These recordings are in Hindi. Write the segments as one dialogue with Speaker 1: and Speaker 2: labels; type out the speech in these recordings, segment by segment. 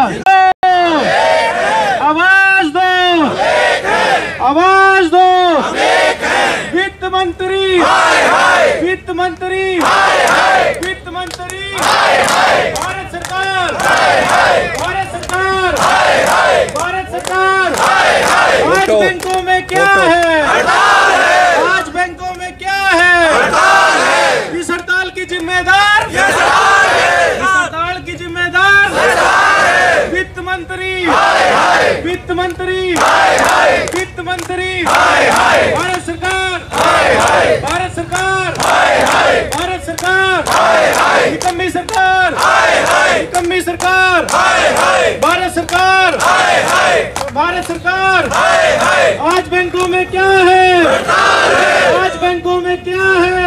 Speaker 1: आवाज दो, आवाज दो। वित्त मंत्री, वित्त मंत्री, वित्त मंत्री, भारत सरकार, भारत सरकार, भारत सरकार। आज बैंकों में क्या है? आज बैंकों में क्या है? इस हड़ताल की जिम्मेदार, इस हड़ताल की जिम्मेदार वित्त मंत्री, वित्त मंत्री, वित्त मंत्री, भारत सरकार, भारत सरकार, भारत सरकार, निकम्मी सरकार, निकम्मी सरकार, भारत सरकार, भारत सरकार। आज बैंकों में क्या है? आज बैंकों में क्या है?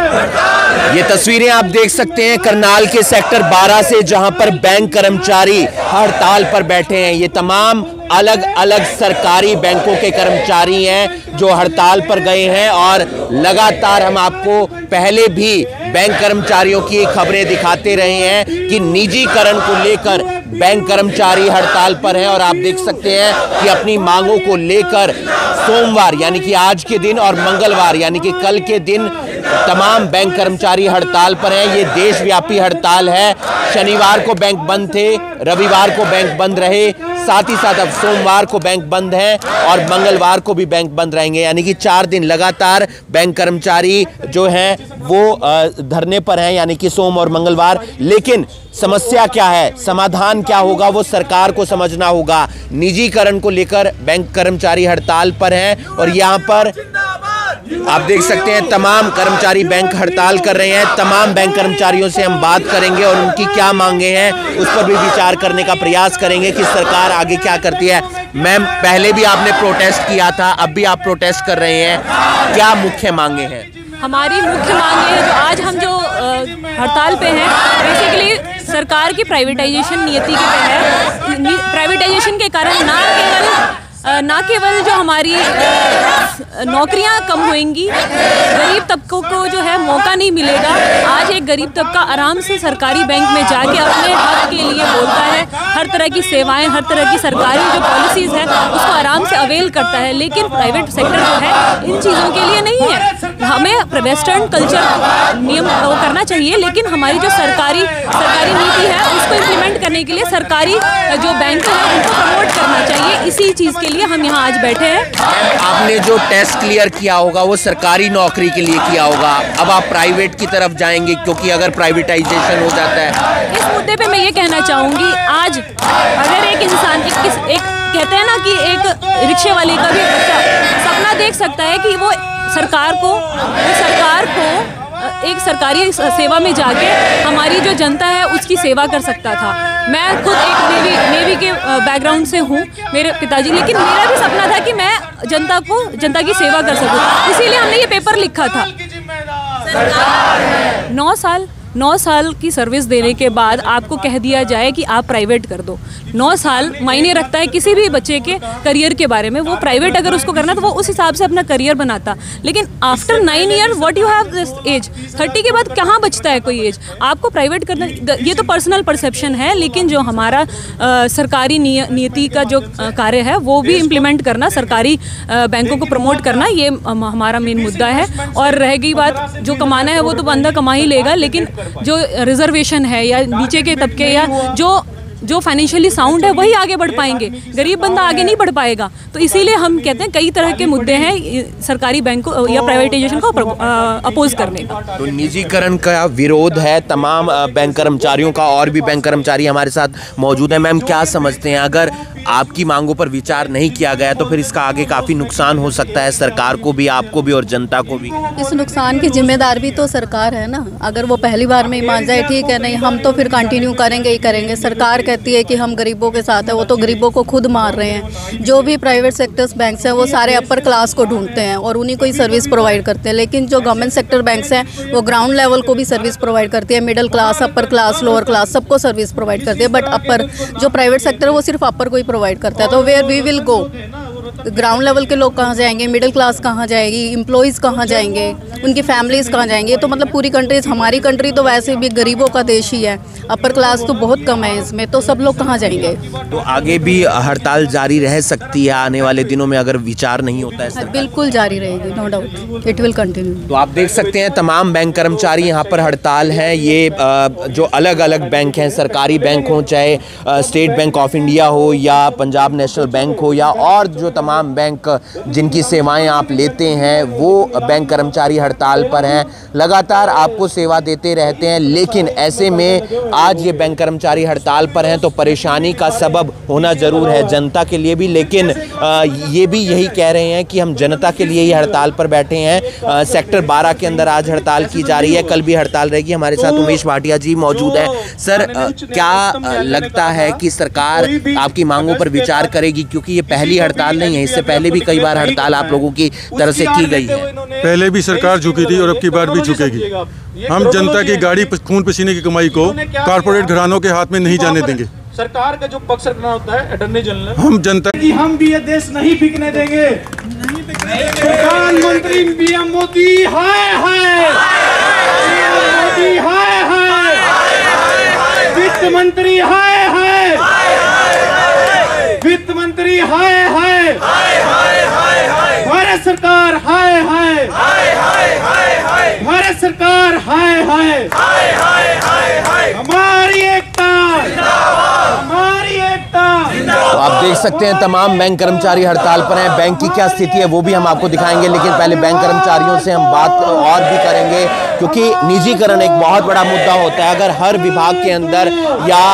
Speaker 2: ये तस्वीरें आप देख सकते हैं करनाल के सेक्टर 12 से, जहां पर बैंक कर्मचारी हड़ताल पर बैठे हैं। ये तमाम अलग अलग सरकारी बैंकों के कर्मचारी हैं जो हड़ताल पर गए हैं और लगातार हम आपको पहले भी बैंक कर्मचारियों की खबरें दिखाते रहे हैं कि निजीकरण को लेकर बैंक कर्मचारी हड़ताल पर हैं। और आप देख सकते हैं कि अपनी मांगों को लेकर सोमवार यानी कि आज के दिन और मंगलवार यानी कि कल के दिन तमाम बैंक कर्मचारी हड़ताल पर हैं। ये देशव्यापी हड़ताल है। शनिवार को बैंक बंद थे, रविवार को बैंक बंद रहे, साथ ही साथ अब सोमवार को बैंक बंद है और मंगलवार को भी बैंक बंद रहेंगे। यानी कि 4 दिन लगातार बैंक कर्मचारी जो हैं वो धरने पर हैं, यानी कि सोम और मंगलवार। लेकिन समस्या क्या है, समाधान क्या होगा, वो सरकार को समझना होगा। निजीकरण को लेकर बैंक कर्मचारी हड़ताल पर हैं और यहाँ पर आप देख सकते हैं तमाम कर्मचारी बैंक हड़ताल कर रहे हैं। तमाम बैंक कर्मचारियों से हम बात करेंगे और उनकी क्या मांगे हैं उस पर भी विचार करने का प्रयास करेंगे कि सरकार आगे क्या करती है। मैम, पहले भी आपने प्रोटेस्ट किया था, अब भी आप प्रोटेस्ट कर रहे हैं, क्या मुख्य मांगे हैं?
Speaker 3: हमारी मुख्य मांग ये है, जो आज हम जो हड़ताल पे हैं, बेसिकली सरकार की प्राइवेटाइजेशन नीति के तहत, प्राइवेटाइजेशन के कारण ना केवल जो हमारी नौकरियां कम होंगी, गरीब तबकों को जो है मौका नहीं मिलेगा। आज एक गरीब तबका आराम से सरकारी बैंक में जाके अपने हक के लिए बोलता है, हर तरह की सेवाएं, हर तरह की सरकारी जो पॉलिसीज़ है उसको आराम से अवेल करता है। लेकिन प्राइवेट सेक्टर जो है इन चीज़ों के लिए नहीं है। हमें वेस्टर्न कल्चर नियम वो करना चाहिए, लेकिन हमारी जो सरकारी नीति है उसको इम्प्लीमेंट करने के लिए सरकारी जो बैंक है उनको प्रमोट करना चाहिए। इसी चीज़ के लिए हम यहाँ आज बैठे हैं।
Speaker 2: आपने जो टेस्ट क्लियर किया होगा वो सरकारी नौकरी के लिए किया होगा, अब आप प्राइवेट की तरफ जाएंगे क्योंकि अगर प्राइवेटाइजेशन हो जाता है।
Speaker 3: इस मुद्दे पे मैं ये कहना चाहूँगी, आज अगर एक इंसान एक कहते हैं ना कि एक रिक्शे वाले का भी बच्चा सपना देख सकता है कि वो सरकार को एक सरकारी सेवा में जाके हमारी जो जनता है उसकी सेवा कर सकता था। मैं खुद एक नेवी के बैकग्राउंड से हूँ, मेरे पिताजी, लेकिन मेरा भी सपना था कि मैं जनता की सेवा कर सकूँ, इसीलिए हमने ये पेपर लिखा था। 9 साल की सर्विस देने के बाद आपको कह दिया जाए कि आप प्राइवेट कर दो। 9 साल मायने रखता है किसी भी बच्चे के करियर के बारे में। वो प्राइवेट अगर उसको करना तो वो उस हिसाब से अपना करियर बनाता। लेकिन after 9 year what you have this age, 30 के बाद कहाँ बचता है कोई एज आपको प्राइवेट करना। ये तो पर्सनल परसेप्शन है, लेकिन जो हमारा सरकारी नीति का जो कार्य है वो भी इम्प्लीमेंट करना, सरकारी बैंकों को प्रमोट करना, ये हमारा मेन मुद्दा है। और रह गई बात, जो कमाना है वो तो बंदा कमा ही लेगा, लेकिन जो रिजर्वेशन है या नीचे के तबके या जो फाइनेंशियली साउंड है वही आगे बढ़ पाएंगे, गरीब बंदा आगे नहीं बढ़ पाएगा। तो इसीलिए हम कहते हैं कई तरह के मुद्दे हैं सरकारी बैंकों या प्राइवेटाइजेशन को अपोज करने का।
Speaker 2: तो निजीकरण का विरोध है तमाम बैंक कर्मचारियों का, और भी बैंक कर्मचारी हमारे साथ मौजूद हैं। मैम, क्या समझते हैं, अगर आपकी मांगों पर विचार नहीं किया गया तो फिर इसका आगे काफ़ी नुकसान हो सकता है सरकार को भी, आपको भी और जनता को भी?
Speaker 4: इस नुकसान की जिम्मेदार भी तो सरकार है ना। अगर वो पहली बार में ही मान जाए ठीक है, नहीं हम तो फिर कंटिन्यू करेंगे ही करेंगे। सरकार कहती है कि हम गरीबों के साथ है, वो तो गरीबों को खुद मार रहे हैं। जो भी प्राइवेट सेक्टर्स बैंक्स हैं वो सारे अपर क्लास को ढूंढते हैं और उन्हीं को ही सर्विस प्रोवाइड करते हैं। लेकिन जो गवर्नमेंट सेक्टर बैंक्स हैं वो ग्राउंड लेवल को भी सर्विस प्रोवाइड करती है, middle class, upper class, lower class सबको सर्विस प्रोवाइड करती है। बट अपर जो प्राइवेट सेक्टर है वो सिर्फ अपर को ही प्रोवाइड करता है। तो where we will go, ground level के लोग कहाँ जाएंगे, मिडिल क्लास कहाँ जाएगी, एम्प्लॉयज़ कहाँ जाएंगे, उनकी फैमिलीज़ कहाँ जाएंगे। तो मतलब पूरी कंट्रीज, हमारी कंट्री तो वैसे भी गरीबों का देश ही है, अपर क्लास तो बहुत कम है इसमें, तो सब लोग कहाँ जाएंगे।
Speaker 2: तो आगे भी हड़ताल जारी रह सकती है आने वाले दिनों में अगर विचार नहीं होता है सरकार?
Speaker 4: बिल्कुल जारी रहेगी, no doubt, it will continue.
Speaker 2: तो आप देख सकते हैं तमाम बैंक कर्मचारी यहाँ पर हड़ताल हैं। ये जो अलग अलग बैंक हैं, सरकारी बैंक हो, चाहे स्टेट बैंक ऑफ इंडिया हो या पंजाब नेशनल बैंक हो या और जो तमाम बैंक जिनकी सेवाएं आप लेते हैं, वो बैंक कर्मचारी हड़ताल पर हैं। लगातार आपको सेवा देते रहते हैं, लेकिन ऐसे में आज ये बैंक कर्मचारी हड़ताल पर हैं तो परेशानी का सबब होना ज़रूर है जनता के लिए भी। लेकिन ये भी यही कह रहे हैं कि हम जनता के लिए ही हड़ताल पर बैठे हैं। सेक्टर 12 के अंदर आज हड़ताल की जा रही है, कल भी हड़ताल रहेगी। हमारे साथ उमेश भाटिया जी मौजूद हैं। सर, क्या लगता है कि सरकार आपकी मांगों पर विचार करेगी? क्योंकि ये पहली हड़ताल नहीं है, इससे पहले भी कई बार हड़ताल आप लोगों की तरफ से की गई है।
Speaker 5: पहले भी सरकार झुकी थी और अब की बार भी झुकेगी। हम जनता की गाड़ी खून पसीने की कमाई को कारपोरेट घरानों के हाथ में नहीं जाने देंगे।
Speaker 1: सरकार का जो पक्ष रखना होता है अटॉर्नी जनरल,
Speaker 5: हम जनता
Speaker 1: कि हम भी ये देश नहीं बिकने देंगे। प्रधानमंत्री पीएम मोदी हाय हाय, मोदी हाय हाय, वित्त मंत्री हाय हाय, वित्त मंत्री हाय हाय, भारत सरकार हाय हाय, भारत सरकार हाय हाय, हमारी एकता, हमारी एकता।
Speaker 2: तो आप देख सकते हैं तमाम बैंक कर्मचारी हड़ताल पर हैं। बैंक की क्या स्थिति है वो भी हम आपको दिखाएंगे, लेकिन पहले बैंक कर्मचारियों से हम बात और भी करेंगे, क्योंकि निजीकरण एक बहुत बड़ा मुद्दा होता है। अगर हर विभाग के अंदर या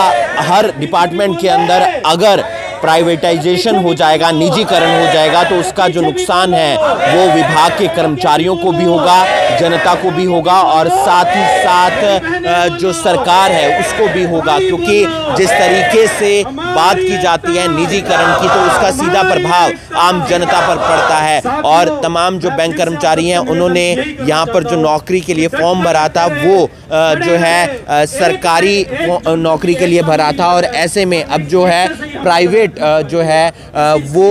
Speaker 2: हर डिपार्टमेंट के अंदर अगर प्राइवेटाइजेशन हो जाएगा, निजीकरण हो जाएगा, तो उसका जो नुकसान है वो विभाग के कर्मचारियों को भी होगा, जनता को भी होगा और साथ ही साथ जो सरकार है उसको भी होगा। क्योंकि जिस तरीके से बात की जाती है निजीकरण की, तो उसका सीधा प्रभाव आम जनता पर पड़ता है। और तमाम जो बैंक कर्मचारी हैं उन्होंने यहाँ पर जो नौकरी के लिए फॉर्म भरा था वो जो है सरकारी नौकरी के लिए भरा था, और ऐसे में अब जो है प्राइवेट जो है वो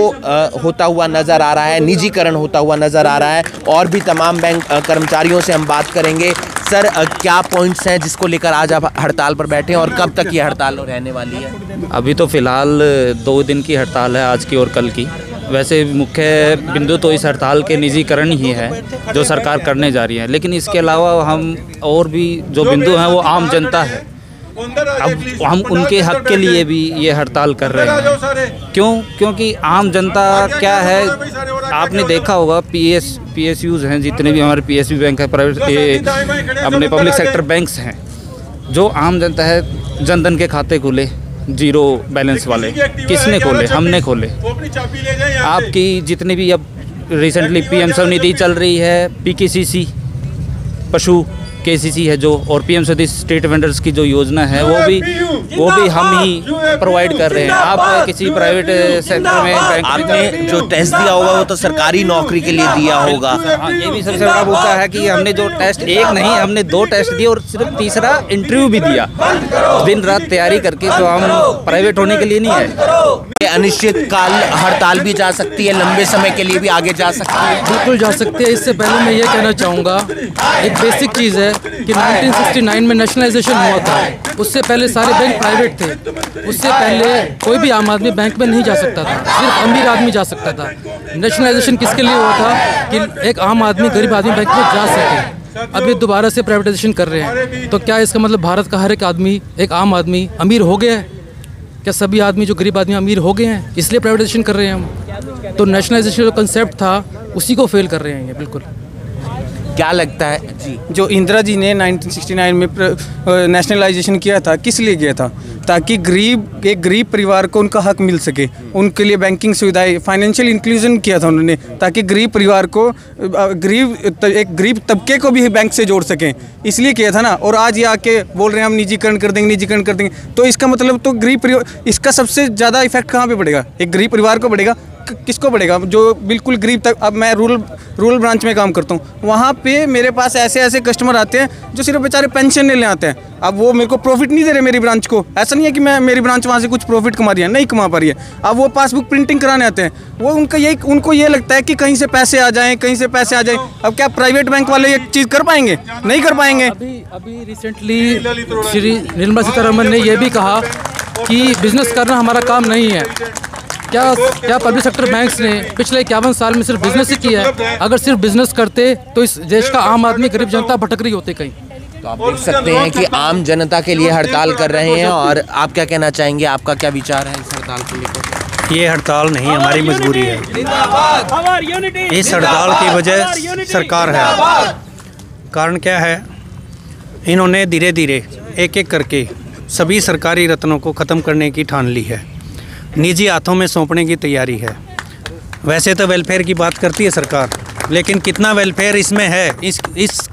Speaker 2: होता हुआ नज़र आ रहा है, निजीकरण होता हुआ नज़र आ रहा है। और भी तमाम बैंक कर्मचारियों से हम बात करेंगे। सर, क्या पॉइंट्स हैं जिसको लेकर आज आप हड़ताल पर बैठे हैं और कब तक ये हड़ताल रहने वाली है?
Speaker 6: अभी तो फ़िलहाल 2 दिन की हड़ताल है, आज की और कल की। वैसे मुख्य बिंदु तो इस हड़ताल के निजीकरण ही है जो सरकार करने जा रही है, लेकिन इसके अलावा हम और भी जो बिंदु हैं वो आम जनता है। अब हम उनके हक के लिए भी ये हड़ताल कर रहे हैं। क्योंकि आम जनता क्या है, आपने देखा होगा PSUs हैं, जितने भी हमारे PSU बैंक है, प्राइवेट अपने पब्लिक सेक्टर बैंक्स हैं, जो आम जनता है जनधन के खाते खोले, जीरो बैलेंस वाले किसने खोले? हमने खोले। आपकी जितनी भी अब रिसेंटली PM स्वनिधि चल रही है, PKCC पशु KCC है जो, और PM स्वनिधि स्टेट वेंडर्स की जो योजना है वो भी हम ही प्रोवाइड कर रहे हैं। आप किसी प्राइवेट सेक्टर में बैंक
Speaker 2: आपने जो टेस्ट दिया होगा वो तो सरकारी नौकरी के लिए दिया होगा।
Speaker 6: हाँ, ये भी सबसे बड़ा मुद्दा है कि हमने जो टेस्ट, एक नहीं हमने 2 टेस्ट दिए और सिर्फ तीसरा इंटरव्यू भी दिया, दिन रात तैयारी करके। तो हम प्राइवेट होने के लिए नहीं है।
Speaker 2: अनिश्चित काल हड़ताल भी जा सकती है, लंबे समय के लिए भी आगे जा सकती है।
Speaker 7: बिल्कुल जा सकती है। इससे पहले मैं ये कहना चाहूँगा, एक बेसिक चीज़ है कि 1969 में नेशनलाइजेशन हुआ था, उससे पहले सारे बैंक प्राइवेट थे। उससे पहले कोई भी आम आदमी बैंक में नहीं जा सकता था, सिर्फ अमीर आदमी जा सकता था। नेशनलाइजेशन किसके लिए हुआ था? कि एक आम आदमी, गरीब आदमी बैंक में जा सके। अब ये दोबारा से प्राइवेटाइजेशन कर रहे हैं, तो क्या इसका मतलब भारत का हर एक आदमी, एक आम आदमी अमीर हो गया है? क्या सभी आदमी जो गरीब आदमी अमीर हो गए हैं इसलिए प्राइवेटाइजेशन कर रहे हैं हम? तो नेशनलाइजेशन जो कंसेप्ट था उसी को फेल कर रहे हैं ये। बिल्कुल।
Speaker 2: क्या लगता है जी,
Speaker 8: जो इंदिरा जी ने 1969 में नेशनलाइजेशन किया था, किस लिए किया था? ताकि एक गरीब परिवार को उनका हक मिल सके, उनके लिए बैंकिंग सुविधाएं, फाइनेंशियल इंक्लूजन किया था उन्होंने, ताकि गरीब परिवार को, एक गरीब तबके को भी बैंक से जोड़ सकें, इसलिए किया था ना। और आज ये आके बोल रहे हैं हम निजीकरण कर देंगे, तो इसका मतलब तो गरीब परिवार, इसका सबसे ज़्यादा इफेक्ट कहाँ पे पड़ेगा? एक गरीब परिवार को पड़ेगा। फर्क किसको पड़ेगा जो बिल्कुल गरीब तक। अब मैं रूरल ब्रांच में काम करता हूँ, वहाँ पे मेरे पास ऐसे कस्टमर आते हैं जो सिर्फ बेचारे पेंशन लेने आते हैं। अब वो मेरे को प्रॉफिट नहीं दे रहे मेरी ब्रांच को। ऐसा नहीं है कि मेरी ब्रांच वहाँ से कुछ प्रॉफिट कमा रही है, नहीं कमा पा रही है। अब वो पासबुक प्रिंटिंग कराने आते हैं, वो उनको ये लगता है कि कहीं से पैसे आ जाएं, कहीं से पैसे आ जाएं। अब क्या प्राइवेट बैंक वाले ये चीज़ कर पाएंगे? नहीं कर पाएंगे।
Speaker 7: अभी रिसेंटली श्री निर्मला सीतारमण ने यह भी कहा कि बिजनेस करना हमारा काम नहीं है। क्या पब्लिक सेक्टर बैंक्स ने पिछले 51 साल में सिर्फ बिजनेस ही किया है? अगर सिर्फ बिजनेस करते तो इस देश का आम आदमी, गरीब जनता भटक रही होती कहीं।
Speaker 2: तो आप देख सकते हैं कि आम जनता के लिए हड़ताल कर रहे हैं, और आप क्या कहना चाहेंगे, आपका क्या विचार है इस हड़ताल को लेकर?
Speaker 9: ये हड़ताल नहीं, हमारी मजबूरी है। इस हड़ताल की वजह सरकार है। कारण क्या है, इन्होंने धीरे धीरे एक करके सभी सरकारी रत्नों को ख़त्म करने की ठान ली है, निजी हाथों में सौंपने की तैयारी है। वैसे तो वेलफेयर की बात करती है सरकार, लेकिन कितना वेलफेयर इसमें है, इस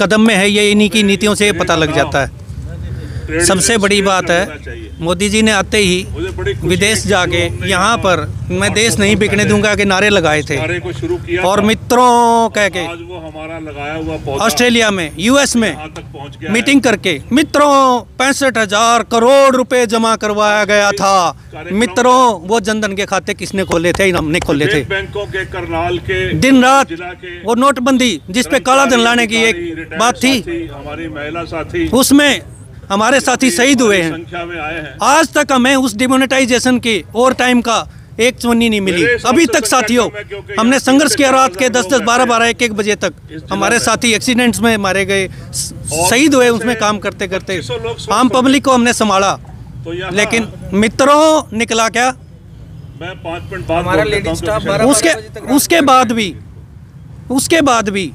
Speaker 9: कदम में है, ये इन्हीं की नीतियों से पता लग जाता है। सबसे बड़ी बात है, मोदी जी ने आते ही विदेश जाके यहाँ पर मैं देश नहीं बिकने दूंगा के नारे लगाए थे, और मित्रों कह के ऑस्ट्रेलिया में, यूएस में मीटिंग करके मित्रों 65,000 करोड़ रुपए जमा करवाया गया था। मित्रों, वो जनधन के खाते किसने खोले थे? हमने खोले थे।
Speaker 10: बैंकों के करनाल के दिन
Speaker 9: रात वो नोटबंदी जिसपे काला धन लाने की एक बात थी,
Speaker 10: हमारी महिला साथी,
Speaker 9: उसमें हमारे साथी शहीद हुए हैं। आज तक हमें उस डिमोनेटाइजेशन के ओवर टाइम का एक चुन्नी नहीं मिली अभी तक। साथियों, हमने संघर्ष किया रात के 10-10, 12-12, 1-1 बजे तक। हमारे साथी एक्सीडेंट्स में मारे गए, शहीद हुए उसमें काम करते करते। आम पब्लिक को हमने संभाला, लेकिन मित्रों निकला क्या?
Speaker 10: मैं 5 मिनट बाद
Speaker 9: उसके बाद भी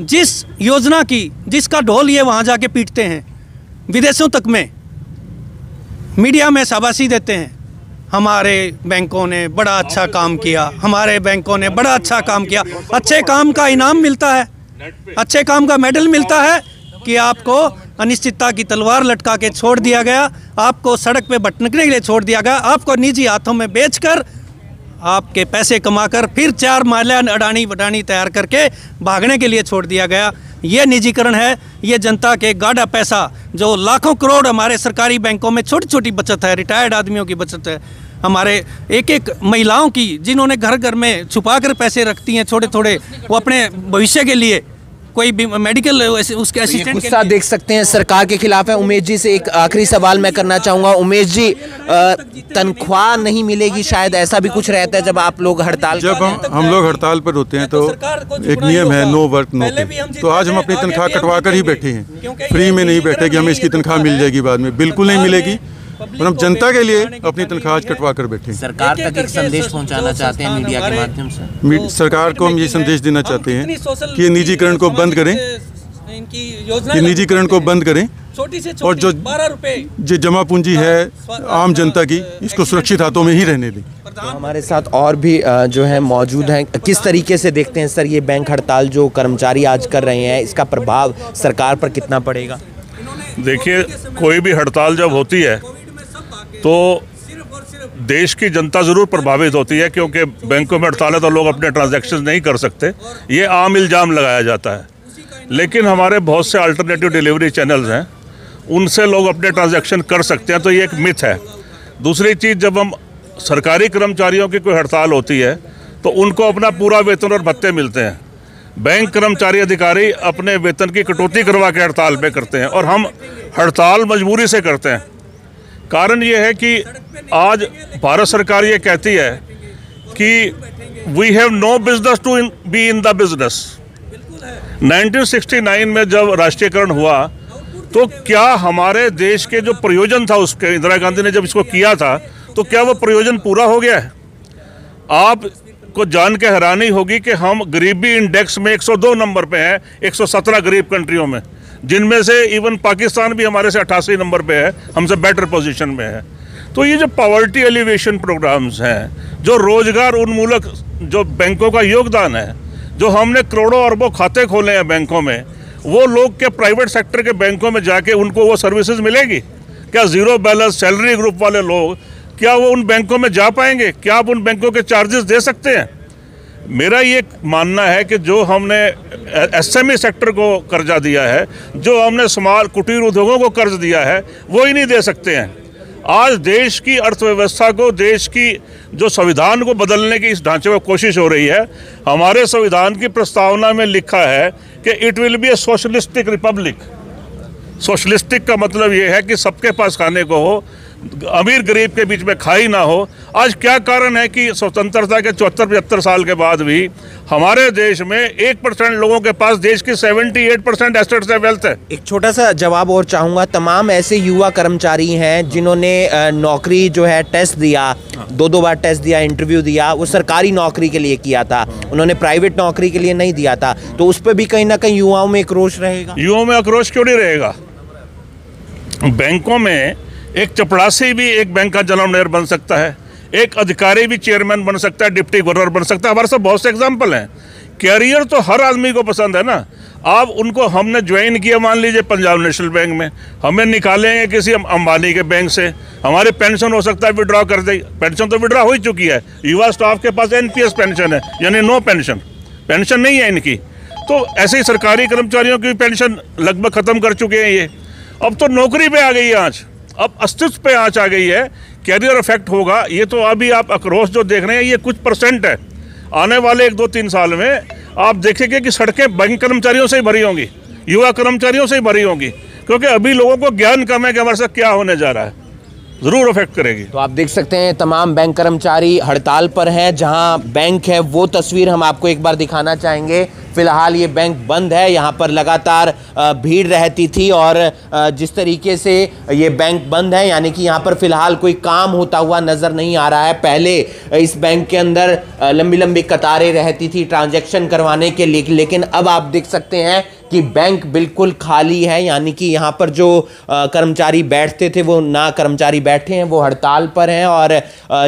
Speaker 9: जिस योजना की, जिसका ढोल ये वहाँ जाके पीटते हैं विदेशों तक में, मीडिया में शाबाशी देते हैं, हमारे बैंकों ने बड़ा अच्छा काम किया, हमारे बैंकों ने बड़ा अच्छा काम किया। अच्छे काम का इनाम मिलता है, अच्छे काम का मेडल मिलता है कि आपको अनिश्चितता की तलवार लटका के छोड़ दिया गया, आपको सड़क पे भटकने के लिए छोड़ दिया गया, आपको निजी हाथों में बेचकर आपके पैसे कमाकर फिर 4 माला अडानी वडानी तैयार करके भागने के लिए छोड़ दिया गया। ये निजीकरण है, ये जनता के गाढ़ा पैसा जो लाखों करोड़ हमारे सरकारी बैंकों में छोटी छोटी बचत है, रिटायर्ड आदमियों की बचत है, हमारे एक महिलाओं की जिन्होंने घर घर में छुपा कर पैसे रखती हैं थोड़े थोड़े, वो अपने भविष्य के लिए कोई भी मेडिकल उसके असिस्टेंट।
Speaker 2: गुस्सा देख सकते हैं सरकार के खिलाफ है। उमेश जी से एक आखिरी सवाल मैं करना चाहूँगा। उमेश जी, तनख्वाह नहीं मिलेगी शायद, ऐसा भी कुछ रहता है जब आप लोग हड़ताल?
Speaker 5: जब हम लोग हड़ताल पर होते हैं तो एक नियम है, नो वर्क नो पे। तो आज हम अपनी तनख्वाह कटवा कर ही बैठे हैं, फ्री में नहीं बैठे कि हमें इसकी तनख्वाह मिल जाएगी बाद में, बिल्कुल नहीं मिलेगी। और हम जनता के लिए अपनी तनख्वाह कटवा कर बैठे हैं।
Speaker 2: सरकार तक एक संदेश पहुंचाना चाहते हैं मीडिया के माध्यम से?
Speaker 5: सरकार को हम ये संदेश देना चाहते हैं कि ये निजीकरण को बंद करें, ये निजीकरण को बंद करें, और जो जमा पूंजी है आम जनता की, इसको सुरक्षित हाथों में ही रहने दें।
Speaker 2: तो हमारे साथ और भी जो है मौजूद हैं। किस तरीके से देखते हैं सर ये बैंक हड़ताल जो कर्मचारी आज कर रहे हैं, इसका प्रभाव सरकार पर कितना पड़ेगा?
Speaker 10: देखिए, कोई भी हड़ताल जब होती है तो देश की जनता ज़रूर प्रभावित होती है, क्योंकि बैंकों में हड़ताल है तो लोग अपने ट्रांजैक्शन नहीं कर सकते, ये आम इल्ज़ाम लगाया जाता है। लेकिन हमारे बहुत से अल्टरनेटिव डिलीवरी चैनल्स हैं, उनसे लोग अपने ट्रांजैक्शन कर सकते हैं, तो ये एक मिथ है। दूसरी चीज़, जब हम सरकारी कर्मचारियों की कोई हड़ताल होती है तो उनको अपना पूरा वेतन और भत्ते मिलते हैं। बैंक कर्मचारी अधिकारी अपने वेतन की कटौती करवा के हड़ताल पे करते हैं, और हम हड़ताल मजबूरी से करते हैं। कारण ये है कि आज भारत सरकार ये कहती है कि we have no business to be in the business. 1969 में जब राष्ट्रीयकरण हुआ तो क्या हमारे देश के जो प्रयोजन था, उसके इंदिरा गांधी ने जब इसको किया था, तो क्या वो प्रयोजन पूरा हो गया है? आपको जान के हैरानी होगी कि हम गरीबी इंडेक्स में 102 नंबर पे हैं 117 गरीब कंट्रियों में, जिनमें से इवन पाकिस्तान भी हमारे से 88 नंबर पे है, हमसे बेटर पोजीशन में है। तो ये जो पॉवर्टी एलिवेशन प्रोग्राम्स हैं, जो रोजगार उन्मूलक जो बैंकों का योगदान है, जो हमने करोड़ों अरबों खाते खोले हैं बैंकों में, वो लोग क्या प्राइवेट सेक्टर के बैंकों में जाके उनको वो सर्विसेज मिलेगी? क्या ज़ीरो बैलेंस सैलरी ग्रुप वाले लोग क्या वो उन बैंकों में जा पाएंगे? क्या आप उन बैंकों के चार्जेस दे सकते हैं? मेरा ये मानना है कि जो हमने एसएमई सेक्टर को कर्जा दिया है, जो हमने स्मॉल कुटीर उद्योगों को कर्ज दिया है, वो ही नहीं दे सकते हैं। आज देश की अर्थव्यवस्था को, देश की जो संविधान को बदलने की इस ढांचे में कोशिश हो रही है। हमारे संविधान की प्रस्तावना में लिखा है कि it will be A socialistic Republic. Socialistic का मतलब ये है कि सबके पास खाने को हो, अमीर गरीब के बीच में खाई ना हो। आज क्या कारण है कि स्वतंत्रता के 74-75 साल के बाद भी हमारे देश में 1% लोगों के पास देश की 78% एसेट्स है, वेल्थ है।
Speaker 2: एक छोटा सा जवाब और चाहूँगा, तमाम ऐसे युवा कर्मचारी हैं जिन्होंने नौकरी जो है टेस्ट दिया, 2 बार टेस्ट दिया, इंटरव्यू दिया, वो सरकारी नौकरी के लिए किया था, उन्होंने प्राइवेट नौकरी के लिए नहीं दिया था, तो उस पर भी कहीं ना कहीं युवाओं में आक्रोश रहेगा।
Speaker 10: युवाओं में आक्रोश क्यों नहीं रहेगा? बैंकों में एक चपड़ासी भी एक बैंक का जनरल मैनेजर बन सकता है, एक अधिकारी भी चेयरमैन बन सकता है, डिप्टी गवर्नर बन सकता है। हमारे साथ बहुत से एग्जाम्पल हैं। कैरियर तो हर आदमी को पसंद है ना। आप उनको, हमने ज्वाइन किया मान लीजिए पंजाब नेशनल बैंक में, हमें निकालेंगे किसी अंबानी के बैंक से, हमारे पेंशन हो सकता है विड्रॉ कर दे। पेंशन तो विड्रॉ हो ही चुकी है। युवा स्टाफ के पास एनपीएस पेंशन है, यानी नो पेंशन, पेंशन नहीं है इनकी। तो ऐसे ही सरकारी कर्मचारियों की पेंशन लगभग ख़त्म कर चुके हैं ये। अब तो नौकरी पे आ गई है आँच, अब अस्तित्व पे आँच आ गई है। कैरियर इफेक्ट होगा। ये तो अभी आप आक्रोश जो देख रहे हैं ये कुछ परसेंट है। आने वाले 1-2-3 साल में आप देखेंगे कि सड़कें बैंक कर्मचारियों से ही भरी होंगी, युवा कर्मचारियों से ही भरी होंगी, क्योंकि अभी लोगों को ज्ञान कम है कि हमारे साथ क्या होने जा रहा है। ज़रूर इफेक्ट करेगी।
Speaker 2: तो आप देख सकते हैं तमाम बैंक कर्मचारी हड़ताल पर हैं। जहां बैंक है वो तस्वीर हम आपको एक बार दिखाना चाहेंगे। फिलहाल ये बैंक बंद है, यहाँ पर लगातार भीड़ रहती थी और जिस तरीके से ये बैंक बंद है, यानी कि यहाँ पर फिलहाल कोई काम होता हुआ नज़र नहीं आ रहा है। पहले इस बैंक के अंदर लंबी लंबी कतारें रहती थी ट्रांजैक्शन करवाने के लिए, लेकिन अब आप देख सकते हैं कि बैंक बिल्कुल खाली है। यानी कि यहाँ पर जो कर्मचारी बैठते थे वो ना कर्मचारी बैठे हैं, वो हड़ताल पर हैं और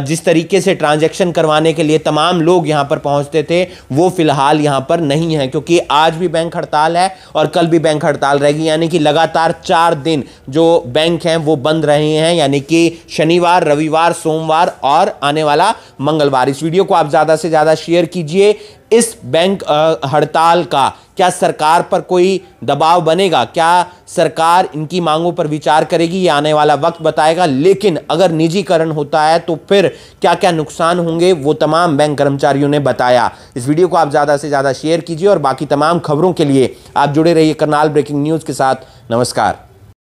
Speaker 2: जिस तरीके से ट्रांजैक्शन करवाने के लिए तमाम लोग यहाँ पर पहुँचते थे वो फिलहाल यहाँ पर नहीं है, क्योंकि आज भी बैंक हड़ताल है और कल भी बैंक हड़ताल रहेगी। यानी कि लगातार 4 दिन जो बैंक हैं वो बंद रहे हैं, यानी कि शनिवार, रविवार, सोमवार और आने वाला मंगलवार। इस वीडियो को आप ज़्यादा से ज़्यादा शेयर कीजिए। इस बैंक हड़ताल का क्या सरकार पर कोई दबाव बनेगा? क्या सरकार इनकी मांगों पर विचार करेगी? ये आने वाला वक्त बताएगा। लेकिन अगर निजीकरण होता है तो फिर क्या क्या नुकसान होंगे वो तमाम बैंक कर्मचारियों ने बताया। इस वीडियो को आप ज़्यादा से ज़्यादा शेयर कीजिए और बाकी तमाम खबरों के लिए आप जुड़े रहिए करनाल ब्रेकिंग न्यूज़ के साथ। नमस्कार।